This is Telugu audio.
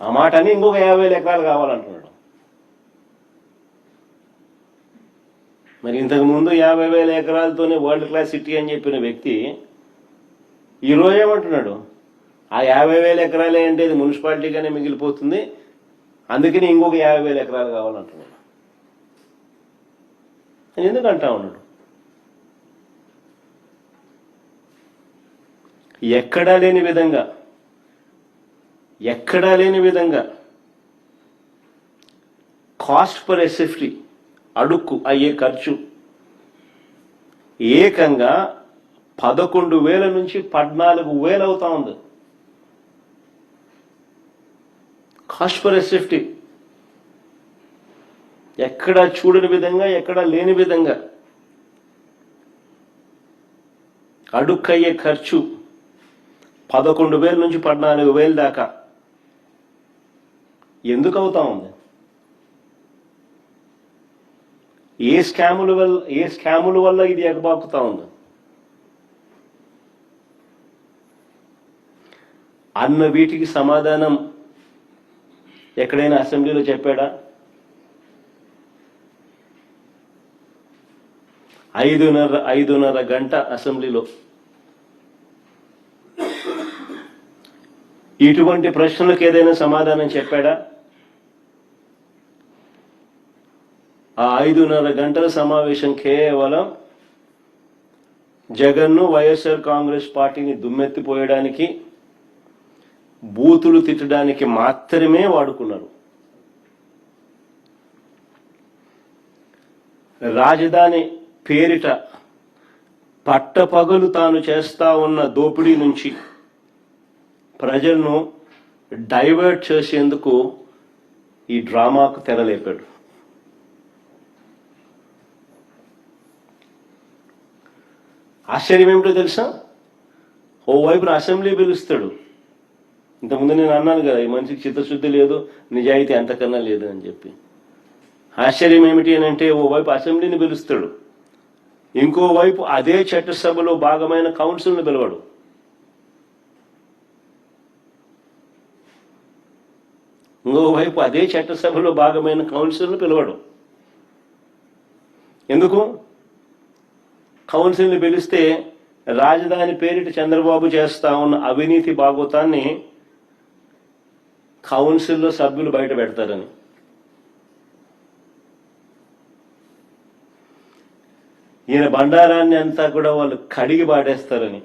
ఆ మాటని ఇంకొక 50,000 ఎకరాలు కావాలంటున్నాడు. మరి ఇంతకు ముందు 50,000 ఎకరాలతోనే వరల్డ్ క్లాస్ సిటీ అని చెప్పిన వ్యక్తి ఈరోజు ఏమంటున్నాడు, ఆ 50,000 ఎకరాలే అంటే ఇది మున్సిపాలిటీగానే మిగిలిపోతుంది, అందుకని ఇంకొక 50,000 ఎకరాలు కావాలంటున్నాడు. అని ఎందుకు అంటా ఉన్నాడు? ఎక్కడా లేని విధంగా కాస్ట్ పర్ ఎస్ఎఫ్టీ అడుక్కు అయ్యే ఖర్చు ఏకంగా 11,000 నుంచి 14,000 అవుతా ఉంది. కాస్ట్ పర్ ఎస్ఎఫ్టీ ఎక్కడా చూడని విధంగా, ఎక్కడా లేని విధంగా అడుక్కయ్యే ఖర్చు 11,000 నుంచి 14,000 దాకా ఎందుకు అవుతా ఉంది? ఏ స్కాముల వల్ల ఇది ఎగబాకుతా ఉంది అన్న వీటికి సమాధానం ఎక్కడైనా అసెంబ్లీలో చెప్పాడా? 5:30 గంట అసెంబ్లీలో ఇటువంటి ప్రశ్నలకు ఏదైనా సమాధానం చెప్పాడా? ఆ 5:30 గంటల సమావేశం కేవలం జగన్ను, వైఎస్ఆర్ కాంగ్రెస్ పార్టీని దుమ్మెత్తిపోయడానికి, బూతులు తిట్టడానికి మాత్రమే వాడుకున్నారు. రాజధాని పేరిట పట్టపగలు తాను చేస్తా ఉన్న దోపిడీ నుంచి ప్రజలను డైవర్ట్ చేసేందుకు ఈ డ్రామాకు తెరలేపాడు. ఆశ్చర్యం ఏమిటో తెలుసా? ఓవైపున అసెంబ్లీ పిలుస్తాడు. ఇంతకుముందు నేను అన్నాను కదా, ఈ మనిషికి చిత్తశుద్ధి లేదు, నిజాయితీ అంతకన్నా లేదు అని చెప్పి. ఆశ్చర్యం ఏమిటి అని అంటే, ఓవైపు అసెంబ్లీని పిలుస్తాడు, ఇంకోవైపు అదే చట్టసభలో భాగమైన కౌన్సిల్ని పిలవడు. ఇంకోవైపు అదే చట్టసభలో భాగమైన కౌన్సిల్ని పిలవడు. ఎందుకు? కౌన్సిల్ని పిలిస్తే రాజధాని పేరిట చంద్రబాబు చేస్తా ఉన్న అవినీతి భాగోతాన్ని కౌన్సిల్లో సభ్యులు బయట పెడతారని. ఈయన బండారాన్ని అంతా కూడా వాళ్ళు కడిగి పాడేస్తారని.